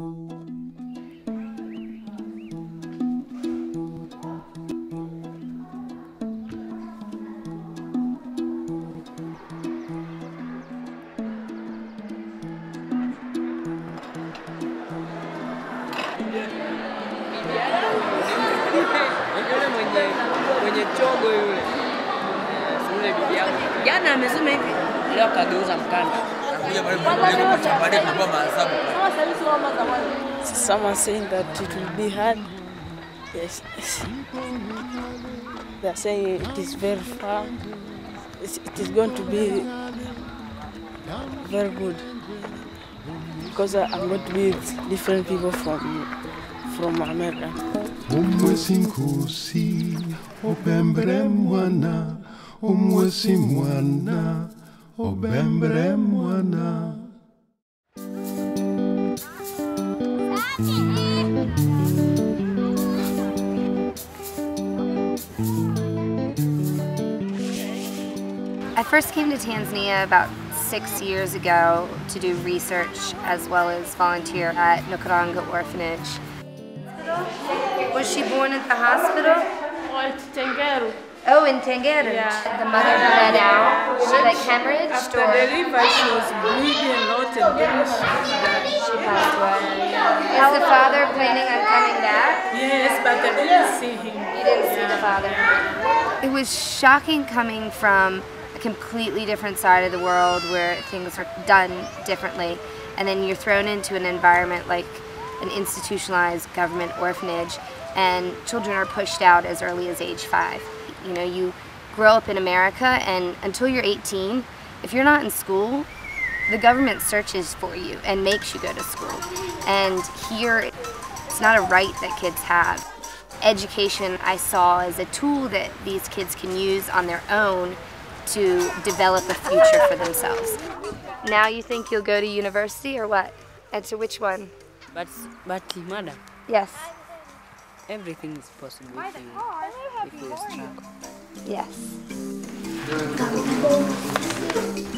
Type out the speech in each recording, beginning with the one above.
Mwenye chogo yule. Yule bibi yangu. Jana amesema hivi, leo kageuza mkanda. Someone saying that it will be hard. Yes. They are saying it is very far. It is going to be very good. Because I'm going to be with different people from America. Umwezi nkusi, obembere mwana, umwezi mwana, obembere mwana. I first came to Tanzania about 6 years ago to do research as well as volunteer at Nukaranga Orphanage. Was she born at the hospital? Oh, in Tengeru. Yeah. The mother bled out. She like hemorrhaged? After delivery, she was bleeding a lot and she passed away. Is the father planning on coming back? Yes, but I didn't see him. You didn't see the father? It was shocking coming from a completely different side of the world where things are done differently, and then you're thrown into an environment like an institutionalized government orphanage, and children are pushed out as early as age 5. You know, you grow up in America, and until you're 18, if you're not in school, the government searches for you and makes you go to school. And here, it's not a right that kids have. Education I saw as a tool that these kids can use on their own to develop a future for themselves. Now you think you'll go to university or what? Answer which one? But madam. Yes. Everything is possible if you struggle. Yes.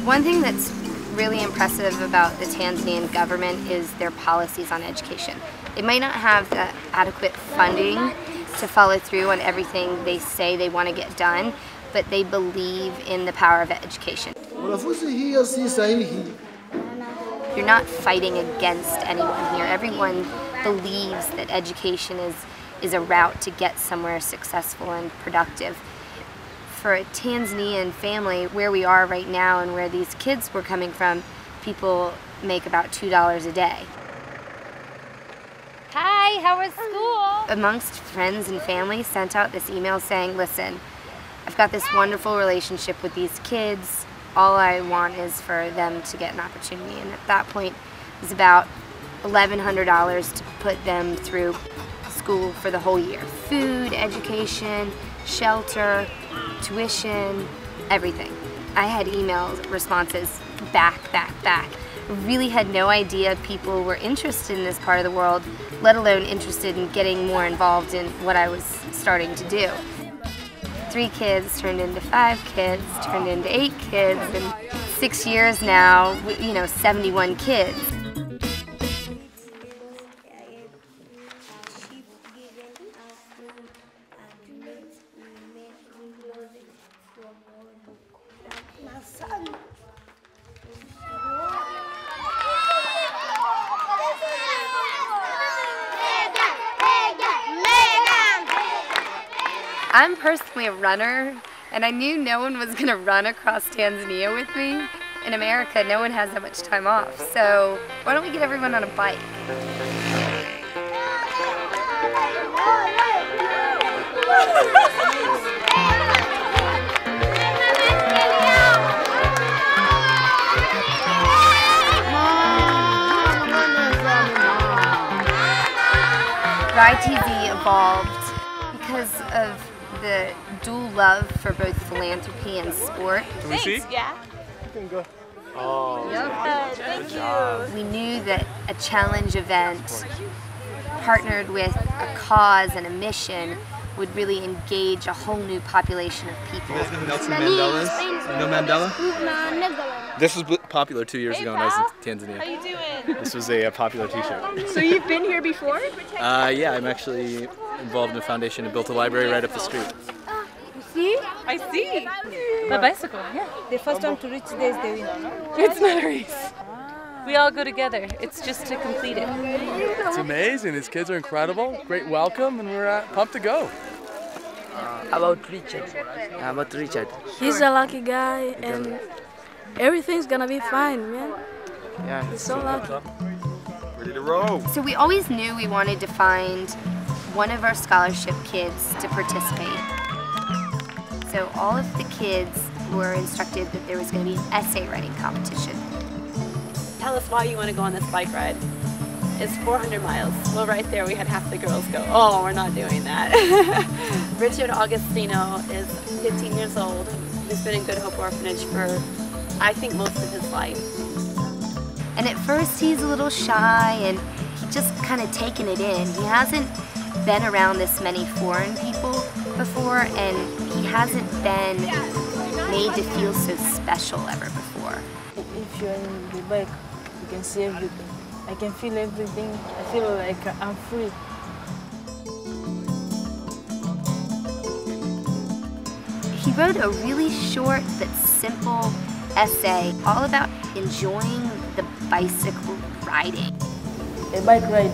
One thing that's really impressive about the Tanzanian government is their policies on education. They might not have the adequate funding to follow through on everything they say they want to get done, but they believe in the power of education. You're not fighting against anyone here. Everyone believes that education is a route to get somewhere successful and productive. For a Tanzanian family, where we are right now and where these kids were coming from, people make about $2 a day. Hi, how was school? Amongst friends and family sent out this email saying, listen, I've got this wonderful relationship with these kids. All I want is for them to get an opportunity. And at that point, it was about $1,100 to put them through school for the whole year. Food, education, shelter, tuition, everything. I had email responses back. I really had no idea people were interested in this part of the world, let alone interested in getting more involved in what I was starting to do. 3 kids turned into 5 kids, turned into 8 kids, and 6 years now, you know, 71 kids. I'm personally a runner, and I knew no one was going to run across Tanzania with me. In America, no one has that much time off, so why don't we get everyone on a bike? RITZ evolved because of the dual love for both philanthropy and sport. Can we see? Yeah. You can go. Oh, Yep. Thank you. We knew that a challenge event partnered with a cause and a mission would really engage a whole new population of people. You guys know Nelson Mandela is? You know Mandela? This was popular 2 years ago when I was in Tanzania. How you doing? This was a popular t-shirt. So you've been here before? Yeah, I'm actually involved in a foundation and built a library right up the street. See? I see. My bicycle, yeah. The first one to reach there is the winner, no? It's not a race. We all go together. It's just to complete it. It's amazing. These kids are incredible. Great welcome, and we're pumped to go. About Richard. He's a lucky guy, and everything's gonna be fine, man. Yeah. He's so lucky. Ready to roll. So we always knew we wanted to find one of our scholarship kids to participate. So all of the kids were instructed that there was going to be an essay writing competition. Tell us why you want to go on this bike ride. It's 400 miles. Well, right there we had half the girls go, oh, we're not doing that. Richard Augustino is 15 years old. He's been in Good Hope Orphanage for, I think, most of his life. And at first he's a little shy and he just kind of taken it in. He hasn't been around this many foreign people before, and he hasn't been made to feel so special ever before. If you're in the bike, you can see everything. I can feel everything. I feel like I'm free. He wrote a really short but simple essay all about enjoying the bicycle riding. A bike ride.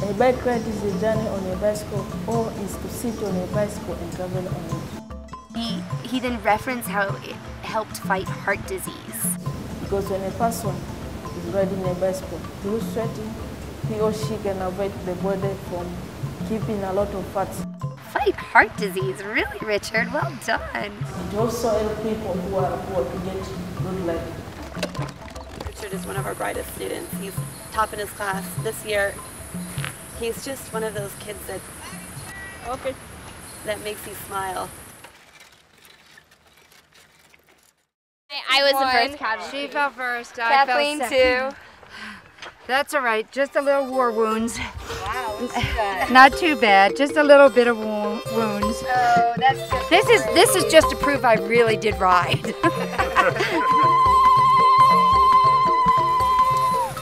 A bike ride is a journey on a bicycle, or is to sit on a bicycle and travel on it. He then referenced how it helped fight heart disease. Because when a person is riding a bicycle through sweating, he or she can avoid the body from keeping a lot of fat. Fight heart disease, really, Richard? Well done. It also helps people who are poor to get good life. Richard is one of our brightest students. He's top in his class this year. He's just one of those kids that makes you smile. I was the first casualty. She fell first. Kathleen I fell too. That's all right. Just a little war wounds. Wow, let's see that. Not too bad. Just a little bit of wounds. Oh, that's just This is just to prove I really did ride.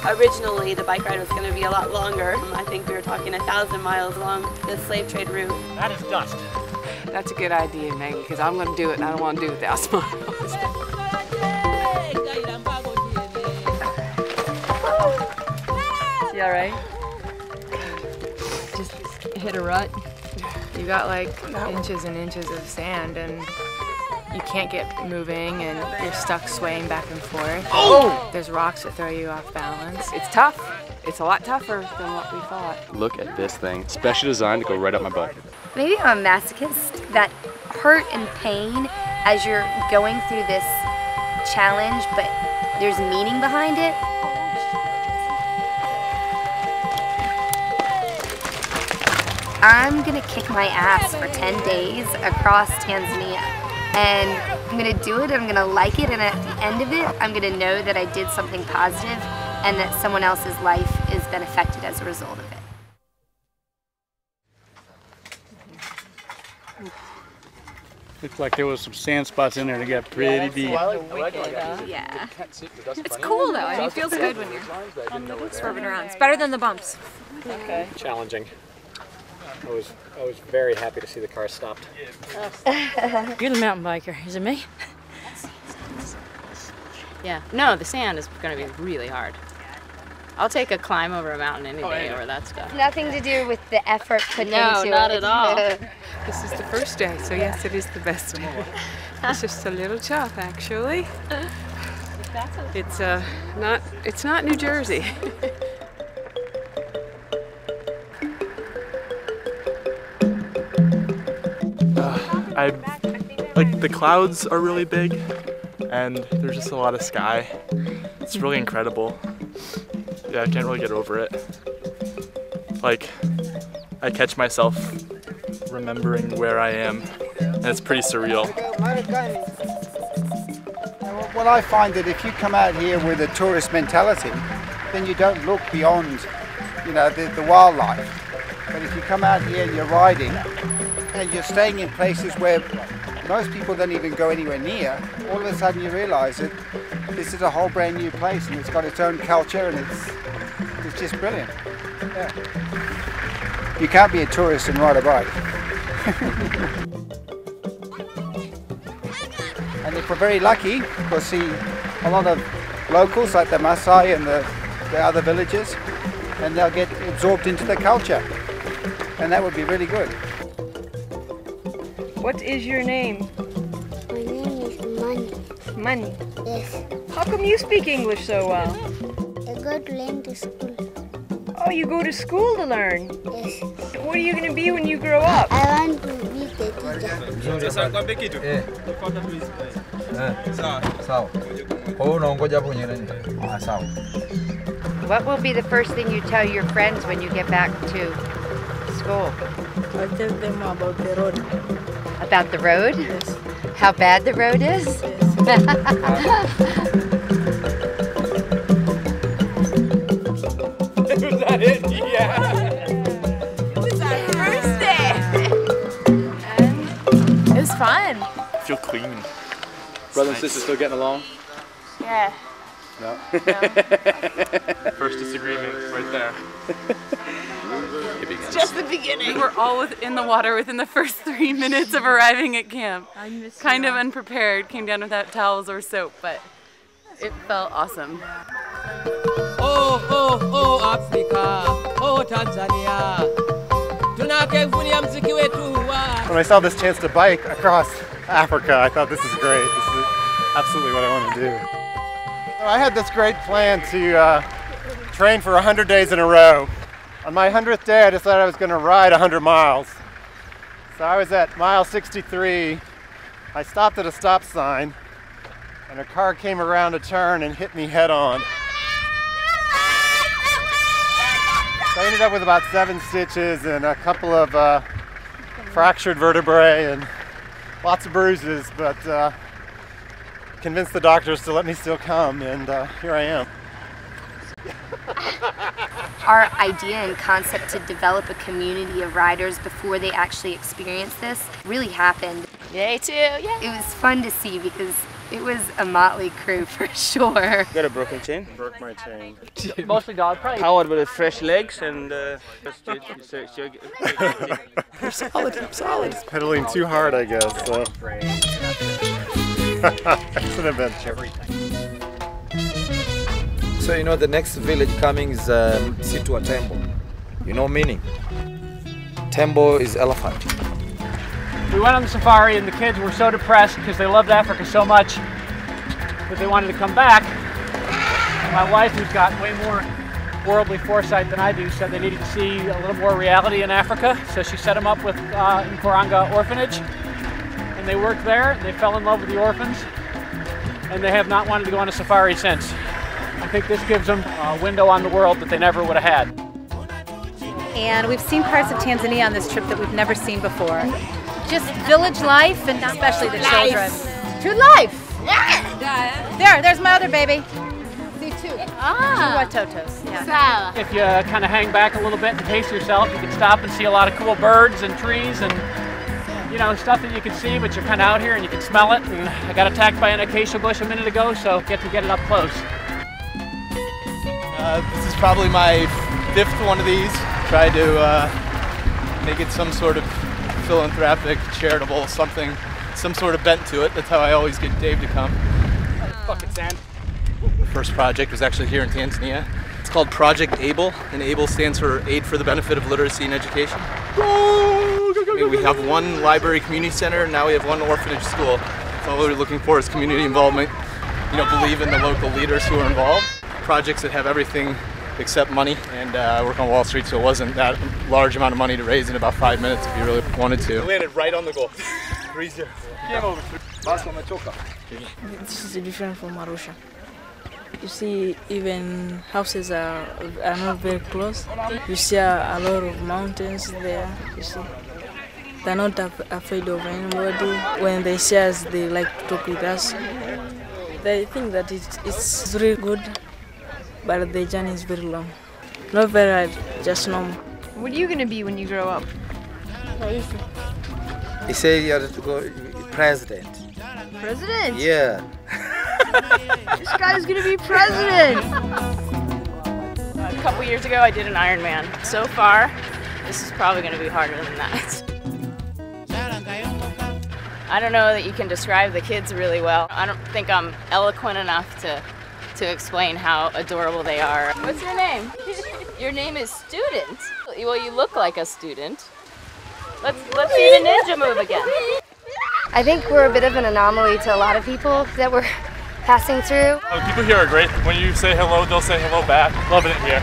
Originally, the bike ride was going to be a lot longer. I think we were talking 1,000 miles along the slave trade route. That is dust. That's a good idea, Megan, because I'm going to do it and I don't want to do 1,000 miles. You all right? Just hit a rut. You got like inches and inches of sand and you can't get moving and you're stuck swaying back and forth. Oh! There's rocks that throw you off balance. It's tough. It's a lot tougher than what we thought. Look at this thing. Specially designed to go right up my butt. Maybe I'm a masochist. That hurt and pain as you're going through this challenge, but there's meaning behind it. I'm gonna kick my ass for 10 days across Tanzania. And I'm gonna do it, I'm gonna like it, and at the end of it, I'm gonna know that I did something positive and that someone else's life has been affected as a result of it. Looked like there was some sand spots in there that got pretty deep. yeah. It's cool though. I mean, it feels good when you're swerving around. It's better than the bumps. Okay. Challenging. I was very happy to see the car stopped. You're the mountain biker, is it me? Yeah. No, the sand is going to be really hard. I'll take a climb over a mountain any day over that stuff. Nothing to do with the effort put into it. No, not at all. This is the first day, so yes, it is the best day. It's just a little tough, actually. It's not New Jersey. Like the clouds are really big, and there's just a lot of sky. It's really incredible. Yeah, I can't really get over it. Like, I catch myself remembering where I am, and it's pretty surreal. Well, I find that if you come out here with a tourist mentality, then you don't look beyond, you know, the wildlife. But if you come out here and you're riding, and you're staying in places where most people don't even go anywhere near, all of a sudden you realize that this is a whole brand new place and it's got its own culture and it's just brilliant. Yeah. You can't be a tourist and ride a bike. And if we're very lucky, we'll see a lot of locals like the Maasai and the other villages, and they'll get absorbed into the culture. And that would be really good. What is your name? My name is Mani. Mani? Yes. How come you speak English so well? I go to learn to school. Oh, you go to school to learn? Yes. What are you going to be when you grow up? I want to be the teacher. What will be the first thing you tell your friends when you get back to school? I tell them about the road. About the road? Yes. How bad the road is? Was that it? Yeah. It was our first day. And it was fun. I feel clean. Brother and sister still getting along? Yeah. No. First disagreement right there. Just the beginning. We were all in the water within the first 3 minutes of arriving at camp. Kind of unprepared, came down without towels or soap, but it felt awesome. Oh, oh, oh, Africa, oh, Tanzania. When I saw this chance to bike across Africa, I thought this is great. This is absolutely what I want to do. I had this great plan to train for 100 days in a row. On my 100th day, I decided I was going to ride 100 miles. So I was at mile 63. I stopped at a stop sign, and a car came around a turn and hit me head on. So I ended up with about 7 stitches and a couple of fractured vertebrae and lots of bruises, but convinced the doctors to let me still come, and here I am. Our idea and concept to develop a community of riders before they actually experience this really happened. Yay too, yeah. It was fun to see because it was a motley crew for sure. Got a broken chain? Broke my chain. Mostly dog, probably. Powered with fresh legs and You're solid, I'm solid. It's pedaling too hard, I guess, so. It's an adventure. So you know the next village coming is Situa Tembo. You know meaning? Tembo is elephant. We went on the safari and the kids were so depressed because they loved Africa so much that they wanted to come back. And my wife, who's got way more worldly foresight than I do, said they needed to see a little more reality in Africa. So she set them up with Nkoranga Orphanage. And they worked there, and they fell in love with the orphans. And they have not wanted to go on a safari since. I think this gives them a window on the world that they never would have had. And we've seen parts of Tanzania on this trip that we've never seen before. Just village life, and especially the children. True life! Yeah. There's my other baby. See two. Two Watotos. Yeah. If you kind of hang back a little bit and pace yourself, you can stop and see a lot of cool birds and trees and stuff that you can see, but you're kind of out here and you can smell it. And I got attacked by an acacia bush a minute ago, so get to get it up close. This is probably my 5th one of these. Tried to make it some sort of philanthropic, charitable, something, some sort of bent to it. That's how I always get Dave to come. Fucking sand. The first project was actually here in Tanzania. It's called Project ABLE, and ABLE stands for Aid for the Benefit of Literacy and Education. We have one library community center, and now we have one orphanage school. So all we're looking for is community involvement. Believe in the local leaders who are involved. Projects that have everything except money, and work on Wall Street, so it wasn't that large amount of money to raise in about 5 minutes if you really wanted to. We landed right on the goal. 3-0. Game over. This is different from Arusha. You see, even houses are not very close. You see a lot of mountains there. You see, they're not afraid of anybody. When they see us, they like to talk with us. They think that it's really good, but the journey is very long. Not very hard, just normal. What are you going to be when you grow up? He said he had to go president. President? Yeah. This guy's gonna be president! A couple years ago I did an Ironman. So far, this is probably gonna be harder than that. I don't know that you can describe the kids really well. I don't think I'm eloquent enough to explain how adorable they are. What's your name? Your name is Student. Well, you look like a student. Let's see the ninja move again. I think we're a bit of an anomaly to a lot of people that we're passing through. People here are great. When you say hello, they'll say hello back. Loving it here.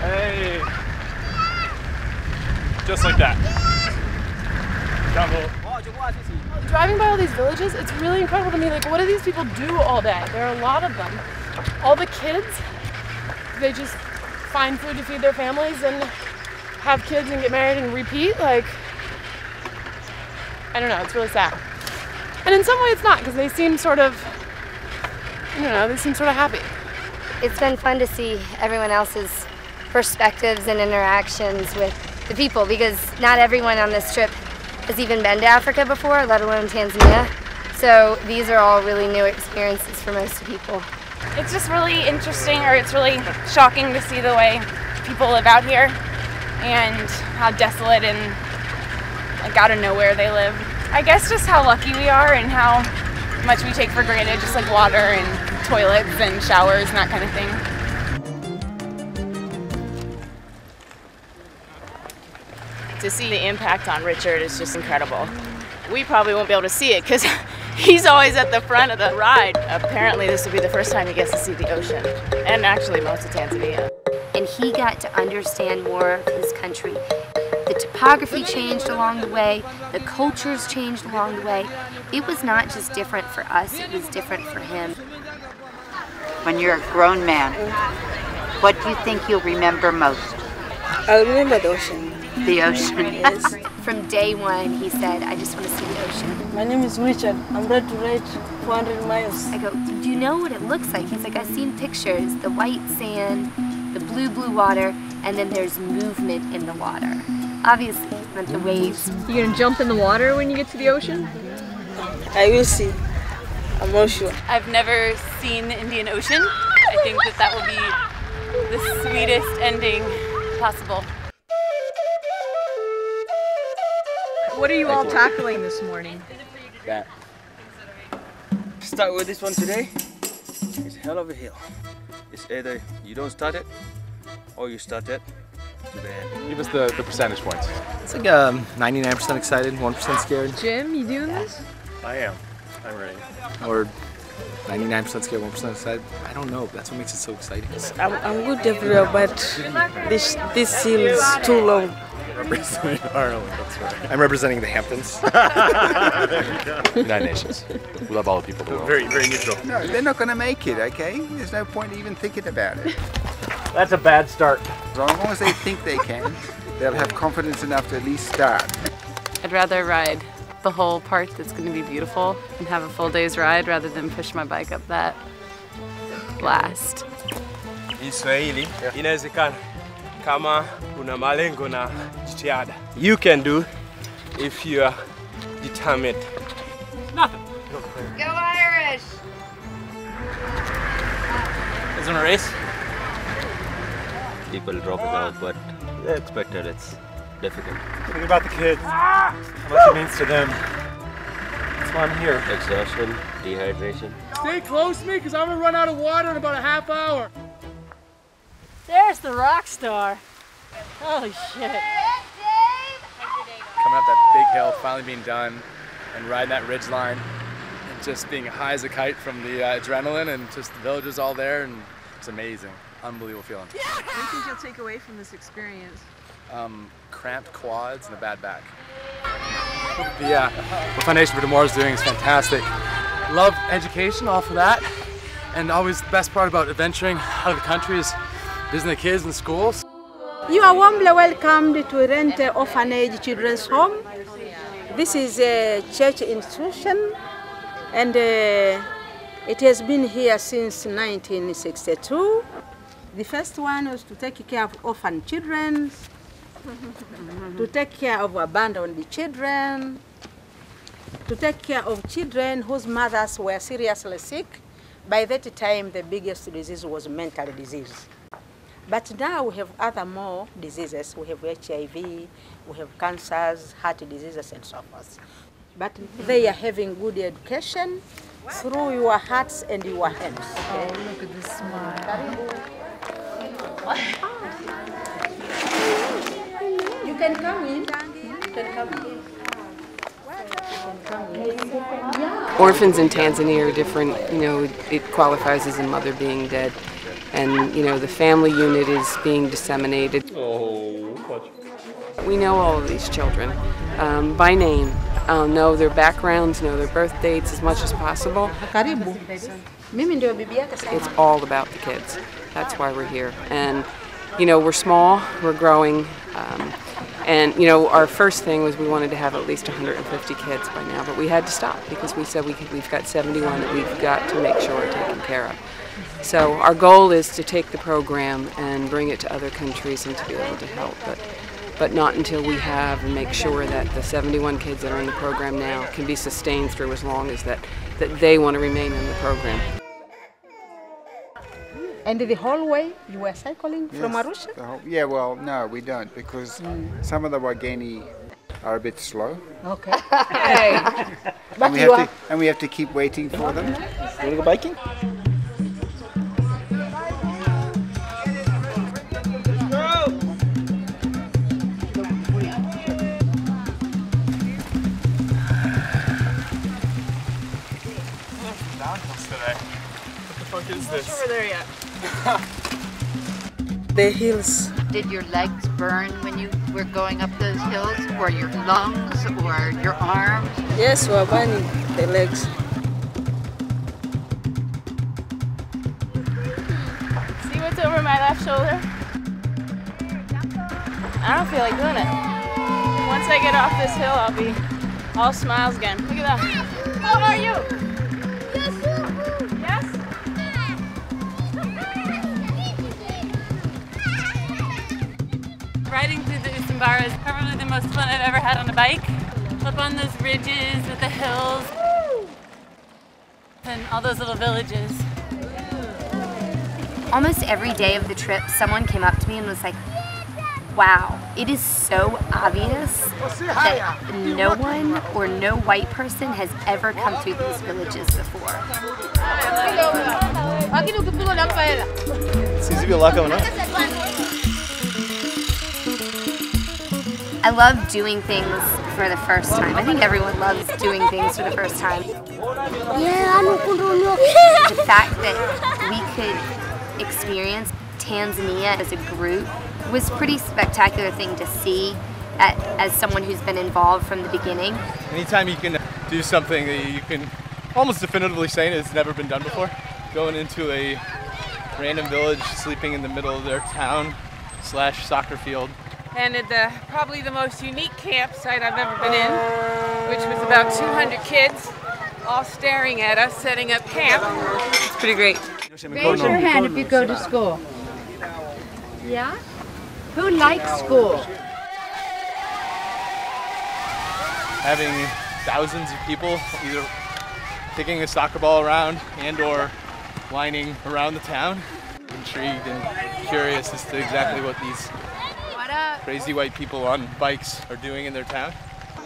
Hey. Just like that. Driving by all these villages, it's really incredible to me. Like, what do these people do all day? There are a lot of them. All the kids, they just find food to feed their families and have kids and get married and repeat. Like, I don't know, it's really sad. And in some way it's not, because they seem sort of, I don't know, they seem sort of happy. It's been fun to see everyone else's perspectives and interactions with the people, because not everyone on this trip has even been to Africa before, let alone Tanzania. So these are all really new experiences for most people. It's just really interesting, or it's really shocking to see the way people live out here and how desolate and like out of nowhere they live. I guess just how lucky we are and how much we take for granted, just like water and toilets and showers and that kind of thing. To see the impact on Richard is just incredible. We probably won't be able to see it because he's always at the front of the ride. Apparently this will be the first time he gets to see the ocean, and actually most of Tanzania. And he got to understand more of his country. The topography changed along the way, the cultures changed along the way. It was not just different for us, it was different for him. When you're a grown man, what do you think you'll remember most? I remember the ocean. The ocean. From day one, he said, I just want to see the ocean. My name is Richard. I'm ready to ride 400 miles. I go, do you know what it looks like? He's like, I've seen pictures, the white sand, the blue water, and then there's movement in the water. Obviously, not the waves. You gonna jump in the water when you get to the ocean? I will see. I'm not sure. I've never seen the Indian Ocean. I think that will be the sweetest ending possible. What are you all tackling this morning? That. Start with this one today. It's a hell of a hill. It's either you don't start it or you start it to the end. Give us the percentage points. It's like 99% excited, 1% scared. Jim, you doing this? I am. I'm ready. Or 99% scared, 1% excited. I don't know. That's what makes it so exciting. I'm good everywhere, but this hill is too long. Representing Ireland, that's right. I'm representing the Hamptons. There you go. 9 nations. We love all the people of the world. Very, very neutral. No, they're not going to make it, okay? There's no point even thinking about it. That's a bad start. As long as they think they can, they'll have confidence enough to at least start. I'd rather ride the whole part that's going to be beautiful and have a full day's ride rather than push my bike up that last. In Swahili, inawezekana kama una malengo na jitihada. You can do if you are determined. Nothing. Go Irish! Isn't it a race? People dropping out, but they expected it's difficult. Think about the kids. How much it means to them. That's why I'm here. Exhaustion, dehydration. Stay close to me because I'm going to run out of water in about a half hour. There's the rock star. Holy shit. Coming up that big hill, finally being done, and riding that ridge line, and just being high as a kite from the adrenaline, and just the villages all there, and it's amazing. Unbelievable feeling. What do you think you'll take away from this experience? Cramped quads and a bad back. What Foundation for Tomorrow is doing is fantastic. Love education, all for that. And always the best part about adventuring out of the country is visiting the kids in schools. You are warmly welcomed to Rente Orphanage Children's Home. This is a church institution, and it has been here since 1962. The first one was to take care of orphan children, to take care of abandoned children, to take care of children whose mothers were seriously sick. By that time, the biggest disease was mental disease. But now we have other more diseases. We have HIV, we have cancers, heart diseases, and so forth. But they are having good education through your hearts and your hands. Okay? Oh, look at this smile. You can come in. You can come in. Orphans in Tanzania are different. You know, it qualifies as a mother being dead. And, you know, the family unit is being disseminated. We know all of these children by name, know their backgrounds, know their birth dates as much as possible. It's all about the kids. That's why we're here. And, you know, we're small, we're growing. And, you know, our first thing was we wanted to have at least 150 kids by now, but we had to stop because we said we've got 71 that we've got to make sure are taken care of. So our goal is to take the program and bring it to other countries and to be able to help, but not until we have and make sure that the 71 kids that are in the program now can be sustained through as long as that they want to remain in the program. And the whole way you were cycling from Arusha? Yeah, well, no, we don't, because some of the Wageni are a bit slow. Okay. Hey. And we have to keep waiting for them. You want to go biking? What is this? Not sure we're there yet. The hills. Did your legs burn when you were going up those hills? Or your lungs or your arms? Yes, we're burning the legs. See what's over my left shoulder? I don't feel like doing it. Once I get off this hill, I'll be all smiles again. Look at that. How are you? Yes? Riding through the Usambara is probably the most fun I've ever had on a bike. Up on those ridges with the hills and all those little villages. Almost every day of the trip, someone came up to me and was like, wow, it is so obvious that no one or no white person has ever come through these villages before. Seems to be a lot going on. I love doing things for the first time. I think everyone loves doing things for the first time. The fact that we could experience Tanzania as a group was a pretty spectacular thing to see as someone who's been involved from the beginning. Anytime you can do something that you can almost definitively say it's never been done before, going into a random village, sleeping in the middle of their town / soccer field. And at probably the most unique campsite I've ever been in, which was about 200 kids all staring at us setting up camp. It's pretty great. Raise your hand if you go to school. Yeah? Who likes school? Having thousands of people either kicking a soccer ball around and or lining around the town. Intrigued and curious as to exactly what these crazy white people on bikes are doing in their town.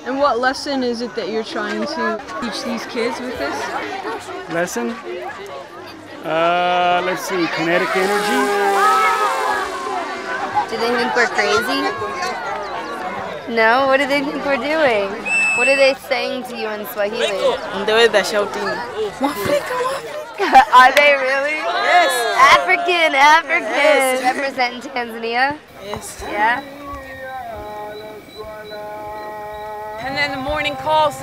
And what lesson is it that you're trying to teach these kids with this? Lesson? Let's see, kinetic energy. Do they think we're crazy? No? What do they think we're doing? What are they saying to you in Swahili? And the way they're shouting, Are they really? Yes. African. Yes. Representing Tanzania? Yes. Yeah? And then the morning calls,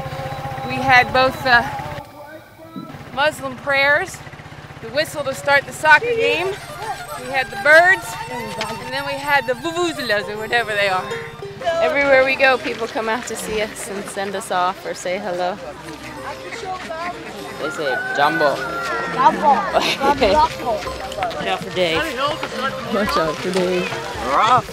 we had both Muslim prayers, the whistle to start the soccer game, we had the birds, and then we had the vuvuzelas or whatever they are. Everywhere we go, people come out to see us and send us off or say hello. They say jumbo. Watch out for Dave. Watch out for Dave. Rough.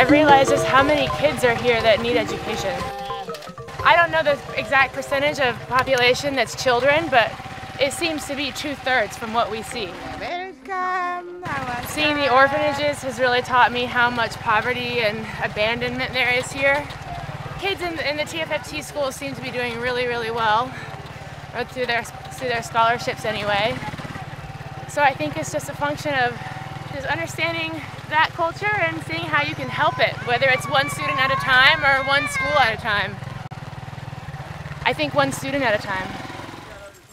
I've realized just how many kids are here that need education. I don't know the exact percentage of population that's children, but it seems to be 2/3 from what we see. Seeing the orphanages has really taught me how much poverty and abandonment there is here. Kids in the TFFT schools seem to be doing really, really well, or through their scholarships anyway. So I think it's just a function of just understanding that culture and seeing how you can help it, whether it's one student at a time or one school at a time. I think one student at a time.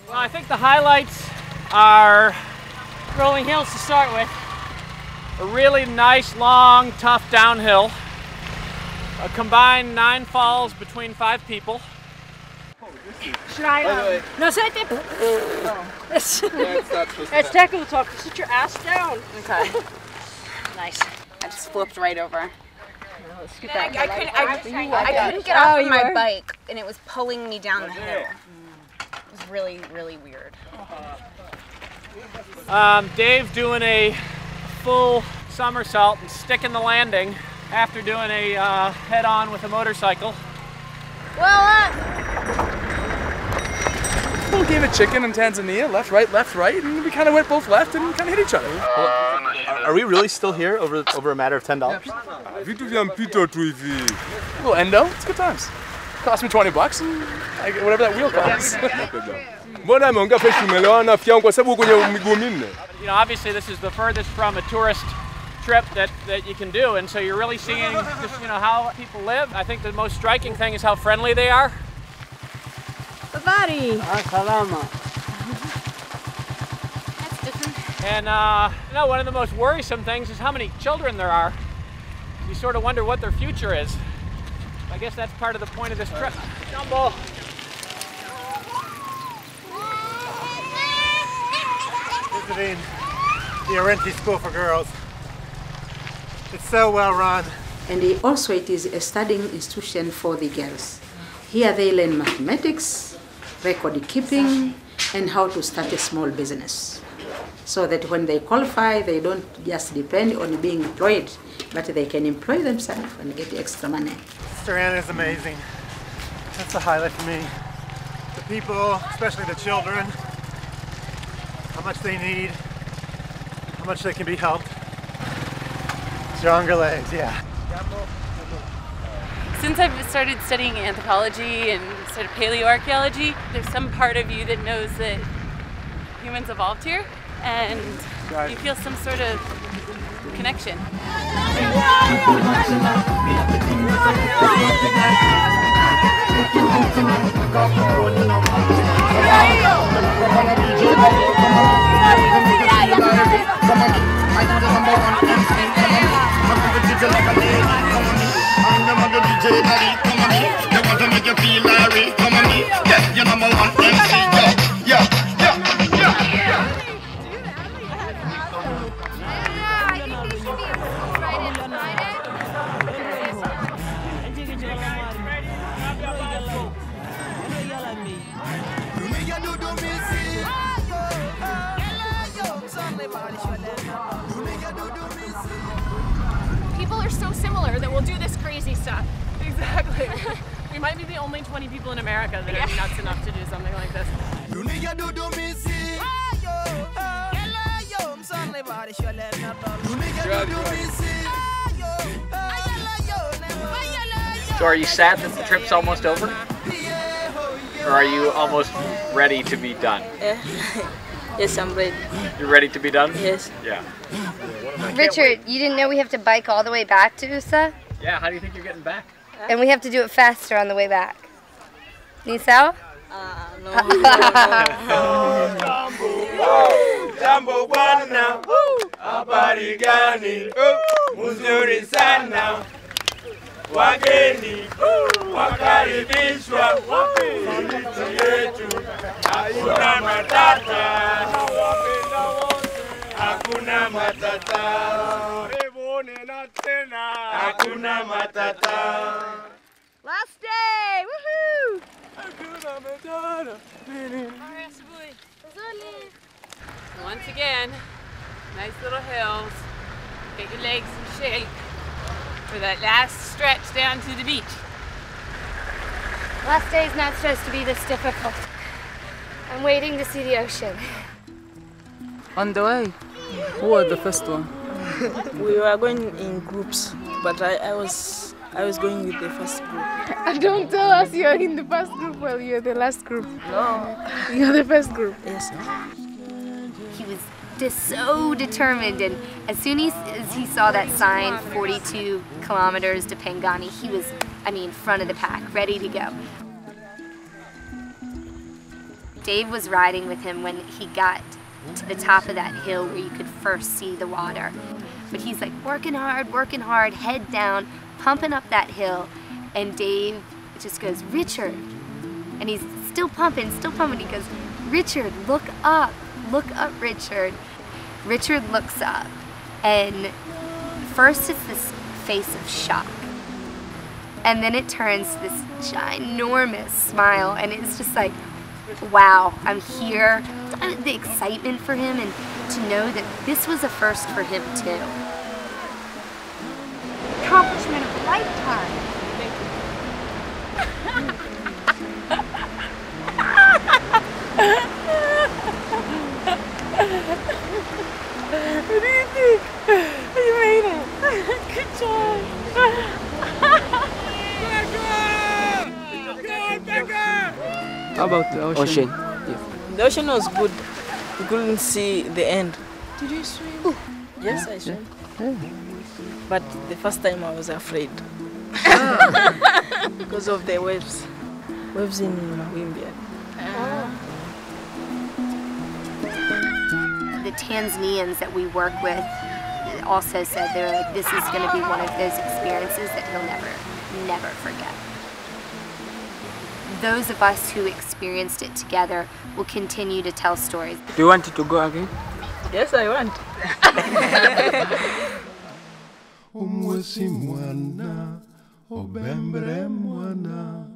Well, I think the highlights are rolling hills to start with. A really nice, long, tough downhill. A combined 9 falls between 5 people. Should I? No, sit there. It's technical talk. Sit your ass down. Okay. Nice. I just flipped right over. Let's get I couldn't get Oh, off of you my were? bike, and it was pulling me down the hill. It was really, really weird. Dave doing a full somersault and sticking the landing after doing a head-on with a motorcycle. Well, Little game of chicken in Tanzania, left, right, and we kind of went both left and kind of hit each other. Are we really still here over a matter of $10? A little endo, it's good times. Cost me $20 and I get whatever that wheel costs. You know, obviously this is the furthest from a tourist trip that you can do, and so you're really seeing just, you know, how people live. I think the most striking thing is how friendly they are. Buddy. And you know, one of the most worrisome things is how many children there are. You sort of wonder what their future is. I guess that's part of the point of this trip. Jumbo. Visiting the Orenti School for Girls. It's so well run. And also it is a studying institution for the girls. Here they learn mathematics, record keeping, and how to start a small business. So that when they qualify, they don't just depend on being employed, but they can employ themselves and get extra money. Sister Anna is amazing. That's the highlight for me. The people, especially the children, how much they need, how much they can be helped. Stronger legs, yeah. Since I've started studying anthropology and sort of paleoarchaeology, there's some part of you that knows that humans evolved here, and you feel some sort of connection. People are so similar that we'll do this crazy stuff. Exactly. We might be the only 20 people in America that are nuts enough to do something like this. So are you sad that the trip's almost over? Or are you almost ready to be done? Yes, I'm ready. You're ready to be done? Yes. Yeah. Richard, you didn't know we have to bike all the way back to USA? Yeah, how do you think you're getting back? And we have to do it faster on the way back. Ni sawa? Jambo bwana, habari gani? Mzuri sana. Wageni wakaribishwa miji yetu, hakuna matata, hakuna matata, hakuna matata. Last day, woohoo! Once again, nice little hills. Get your legs in shape. for that last stretch down to the beach. Last day is not supposed to be this difficult. I'm waiting to see the ocean. On the way. Who was the first one? We were going in groups, but I was going with the first group. Don't tell us you're in the first group while you're the last group. No. You're the first group. Yes. He was just so determined, and as soon as he saw that sign, 42 kilometers to Pangani, he was, front of the pack, ready to go. Dave was riding with him when he got to the top of that hill where you could first see the water. But he's like working hard, head down, pumping up that hill, and Dave just goes, "Richard," and he's still pumping, he goes, "Richard, look up, Richard." Richard looks up, and first it's this face of shock, and then it turns to this ginormous smile, and it's just like, wow, I'm here. The excitement for him, and to know that this was a first for him too. Accomplishment of a lifetime. What do you think? You made it. Good job. How about the ocean? The ocean was good. We couldn't see the end. Did you swim? Yes, I swam. But the first time I was afraid. Because of the waves. Waves in Namibia. The Tanzanians that we work with also said they're like, this is going to be one of those experiences that he'll never forget. Those of us who experienced it together will continue to tell stories. Do you want to go again? Yes, I want. Umwesi mwana, obembre mwana.